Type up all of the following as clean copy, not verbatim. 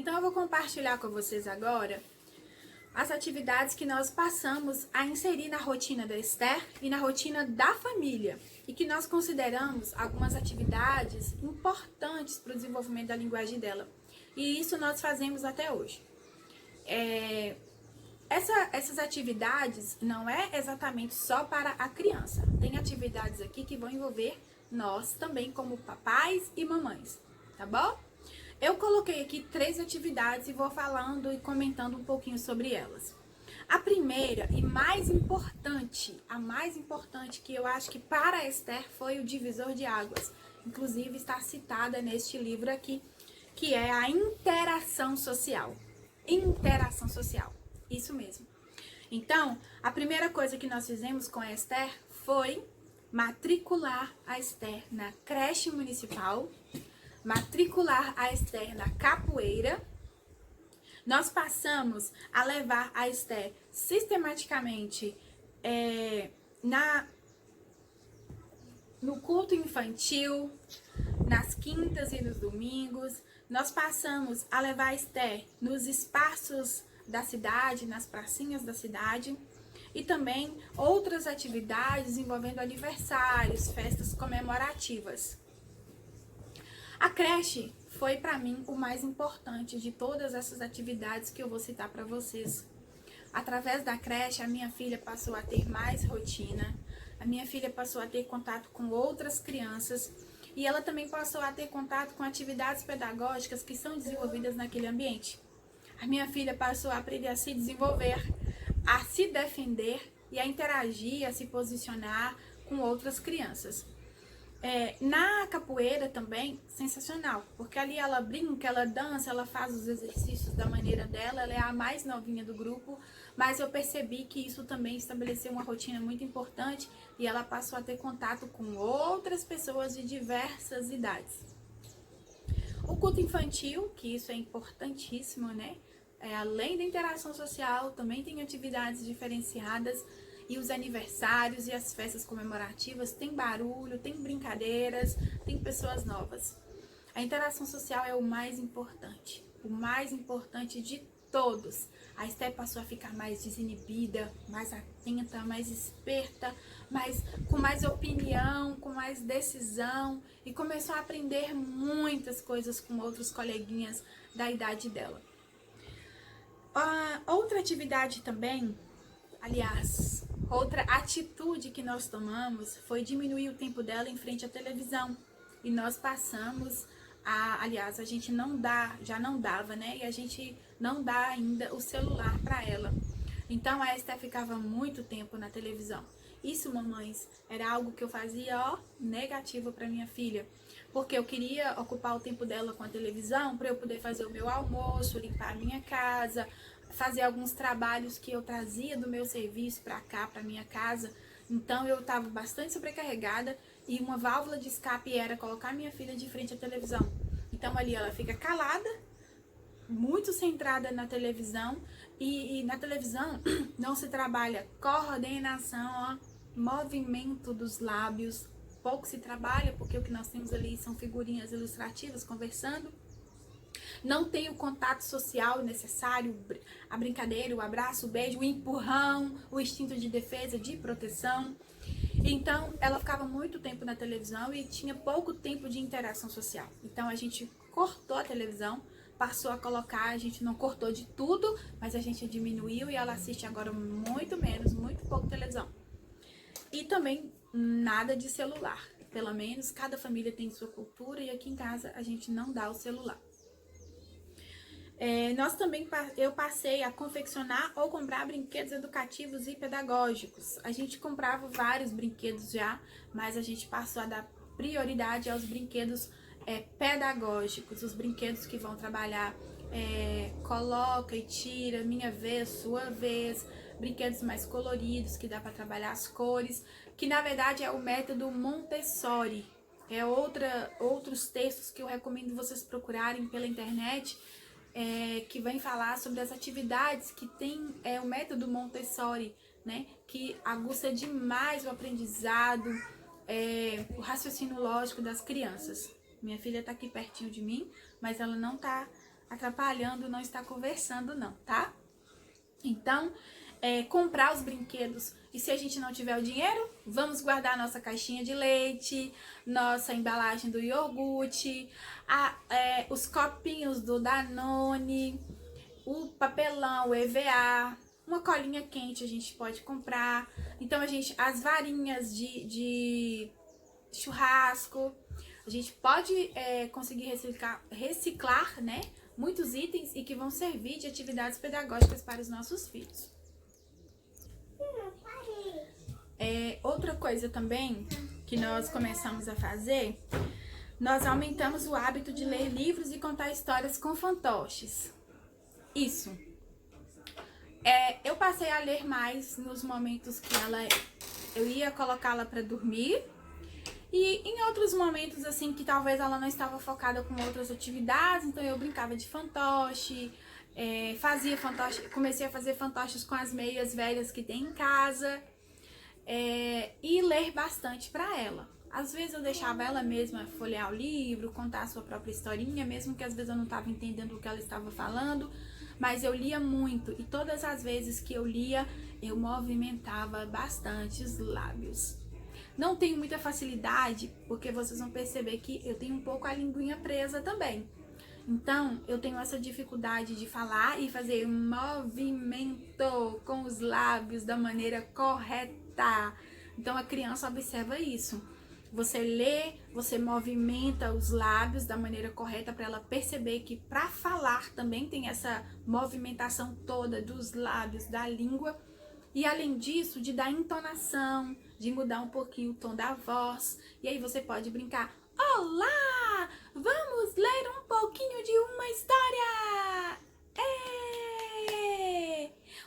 Então eu vou compartilhar com vocês agora as atividades que nós passamos a inserir na rotina da Esther e na rotina da família, e que nós consideramos algumas atividades importantes para o desenvolvimento da linguagem dela. E isso nós fazemos até hoje. Essas atividades não é exatamente só para a criança. Tem atividades aqui que vão envolver nós também como papais e mamães, tá bom? Eu coloquei aqui 3 atividades e vou falando e comentando um pouquinho sobre elas. A primeira e mais importante, a mais importante que eu acho que para a Esther foi o divisor de águas. Inclusive está citada neste livro aqui, que é a interação social. Interação social, isso mesmo. Então, a primeira coisa que nós fizemos com a Esther foi matricular a Esther na creche municipal, matricular a Esther na capoeira. Nós passamos a levar a Esther sistematicamente no culto infantil, nas quintas e nos domingos. Nós passamos a levar a Esther nos espaços da cidade, nas pracinhas da cidade, e também outras atividades envolvendo aniversários, festas comemorativas. A creche foi para mim o mais importante de todas essas atividades que eu vou citar para vocês. Através da creche, a minha filha passou a ter mais rotina, a minha filha passou a ter contato com outras crianças e ela também passou a ter contato com atividades pedagógicas que são desenvolvidas naquele ambiente. A minha filha passou a aprender a se desenvolver, a se defender e a interagir, a se posicionar com outras crianças. Na capoeira também, sensacional, porque ali ela brinca, ela dança, ela faz os exercícios da maneira dela, ela é a mais novinha do grupo, mas eu percebi que isso também estabeleceu uma rotina muito importante e ela passou a ter contato com outras pessoas de diversas idades. O culto infantil, que isso é importantíssimo, né? Além da interação social, também tem atividades diferenciadas. E os aniversários e as festas comemorativas tem barulho, tem brincadeiras, tem pessoas novas. A interação social é o mais importante de todos. A Esther passou a ficar mais desinibida, mais atenta, mais esperta, com mais opinião, com mais decisão e começou a aprender muitas coisas com outros coleguinhas da idade dela. Outra atividade também, outra atitude que nós tomamos foi diminuir o tempo dela em frente à televisão. E nós passamos a gente já não dava, né? E a gente não dá ainda o celular para ela. Então a Esther ficava muito tempo na televisão. Isso, mamães, era algo que eu fazia, negativo para minha filha. Porque eu queria ocupar o tempo dela com a televisão para eu poder fazer o meu almoço, limpar a minha casa, fazer alguns trabalhos que eu trazia do meu serviço para cá, para minha casa. Então eu estava bastante sobrecarregada e uma válvula de escape era colocar minha filha de frente à televisão. Então ali ela fica calada, muito centrada na televisão e na televisão não se trabalha coordenação, movimento dos lábios, pouco se trabalha porque o que nós temos ali são figurinhas ilustrativas conversando. Não tem o contato social necessário, a brincadeira, o abraço, o beijo, o empurrão, o instinto de defesa, de proteção. Então, ela ficava muito tempo na televisão e tinha pouco tempo de interação social. Então, a gente cortou a televisão, passou a colocar, a gente não cortou de tudo, mas a gente diminuiu e ela assiste agora muito menos, muito pouco televisão. E também nada de celular. Pelo menos, cada família tem sua cultura e aqui em casa a gente não dá o celular. Eu passei a confeccionar ou comprar brinquedos educativos e pedagógicos. A gente comprava vários brinquedos já, mas a gente passou a dar prioridade aos brinquedos pedagógicos, os brinquedos que vão trabalhar coloca e tira, minha vez, sua vez, brinquedos mais coloridos que dá para trabalhar as cores, que na verdade é o método Montessori. Outros textos que eu recomendo vocês procurarem pela internet, que vem falar sobre as atividades que tem o método Montessori, né, que aguça demais o aprendizado, o raciocínio lógico das crianças. Minha filha está aqui pertinho de mim, mas ela não está atrapalhando, não está conversando não, tá? Então, comprar os brinquedos. E se a gente não tiver o dinheiro, vamos guardar nossa caixinha de leite, nossa embalagem do iogurte, os copinhos do Danone, o papelão, o EVA, uma colinha quente a gente pode comprar. Então, as varinhas de churrasco, a gente pode conseguir reciclar, né? Muitos itens e que vão servir de atividades pedagógicas para os nossos filhos. Outra coisa também que nós começamos a fazer, nós aumentamos o hábito de ler livros e contar histórias com fantoches. Isso. Eu passei a ler mais nos momentos que eu ia colocá-la para dormir. E em outros momentos, assim, que talvez ela não estava focada com outras atividades, então eu brincava de fantoche, fazia fantoche, comecei a fazer fantoches com as meias velhas que tem em casa, e ler bastante para ela. Às vezes eu deixava ela mesma folhear o livro, contar a sua própria historinha, mesmo que às vezes eu não estava entendendo o que ela estava falando, mas eu lia muito, e todas as vezes que eu lia, eu movimentava bastante os lábios. Não tenho muita facilidade, porque vocês vão perceber que eu tenho um pouco a linguinha presa também. Então, eu tenho essa dificuldade de falar e fazer um movimento com os lábios da maneira correta. Então, a criança observa isso. Você lê, você movimenta os lábios da maneira correta para ela perceber que para falar também tem essa movimentação toda dos lábios, da língua. E além disso, de dar entonação, de mudar um pouquinho o tom da voz. E aí você pode brincar. Olá! Vamos ler um pouquinho de uma história!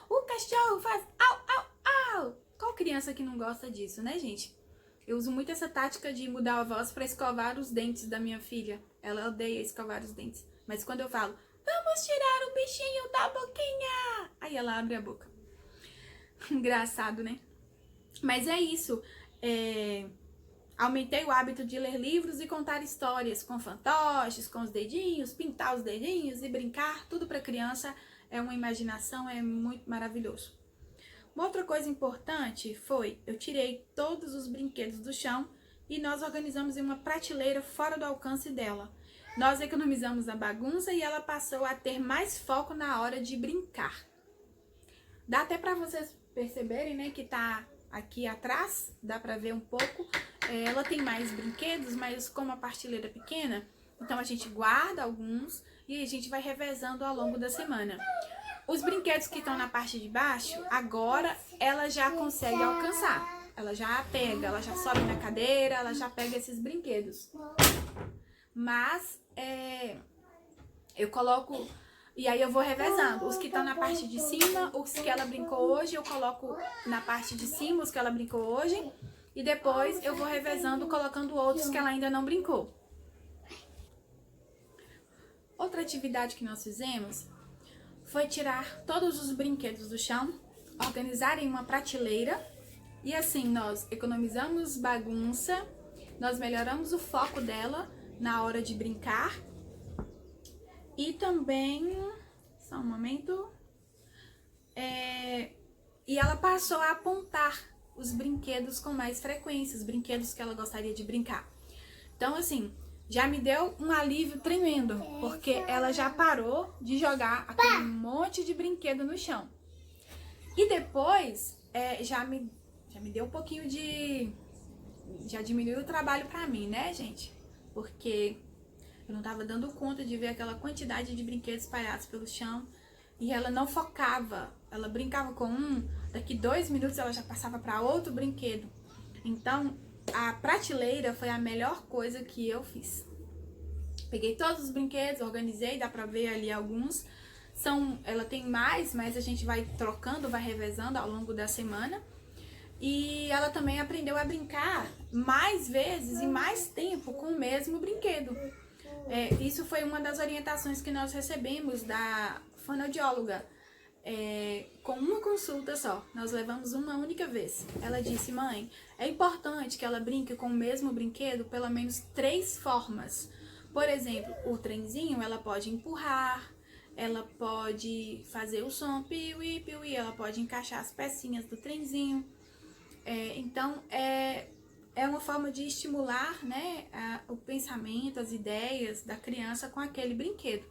O cachorro faz au, au, au! Qual criança que não gosta disso, né, gente? Eu uso muito essa tática de mudar a voz para escovar os dentes da minha filha. Ela odeia escovar os dentes. Mas quando eu falo, vamos tirar o bichinho da boquinha! Aí ela abre a boca. Engraçado, né? Mas é isso. Aumentei o hábito de ler livros e contar histórias com fantoches, com os dedinhos, pintar os dedinhos e brincar. Tudo para criança é uma imaginação, é muito maravilhoso. Uma outra coisa importante foi, eu tirei todos os brinquedos do chão e nós organizamos em uma prateleira fora do alcance dela. Nós economizamos a bagunça e ela passou a ter mais foco na hora de brincar. Dá até para vocês perceberem, né, que tá aqui atrás, dá pra ver um pouco. Ela tem mais brinquedos, mas como a prateleira é pequena, então a gente guarda alguns e a gente vai revezando ao longo da semana. Os brinquedos que estão na parte de baixo, agora ela já consegue alcançar. Ela já pega, ela já sobe na cadeira, ela já pega esses brinquedos. Mas eu coloco... E aí eu vou revezando. Os que estão na parte de cima, os que ela brincou hoje, eu coloco na parte de cima, os que ela brincou hoje. E depois eu vou revezando, colocando outros que ela ainda não brincou. Outra atividade que nós fizemos foi tirar todos os brinquedos do chão, organizar em uma prateleira. E assim nós economizamos bagunça, nós melhoramos o foco dela na hora de brincar. E também, só um momento, e ela passou a apontar os brinquedos com mais frequência, os brinquedos que ela gostaria de brincar. Então, assim, já me deu um alívio tremendo, porque ela já parou de jogar aquele monte de brinquedo no chão. E depois, já me deu um pouquinho de... Já diminuiu o trabalho pra mim, né, gente? Porque... eu não estava dando conta de ver aquela quantidade de brinquedos espalhados pelo chão. E ela não focava. Ela brincava com um, daqui 2 minutos ela já passava para outro brinquedo. Então, a prateleira foi a melhor coisa que eu fiz. Peguei todos os brinquedos, organizei, dá pra ver ali alguns. Ela tem mais, mas a gente vai trocando, vai revezando ao longo da semana. E ela também aprendeu a brincar mais vezes e mais tempo com o mesmo brinquedo. Isso foi uma das orientações que nós recebemos da fonoaudióloga. Com uma consulta só, nós levamos uma única vez. Ela disse, mãe, é importante que ela brinque com o mesmo brinquedo pelo menos 3 formas, Por exemplo, o trenzinho, ela pode empurrar, ela pode fazer o som piuí, piuí, ela pode encaixar as pecinhas do trenzinho. Então, é uma forma de estimular, né, o pensamento, as ideias da criança com aquele brinquedo.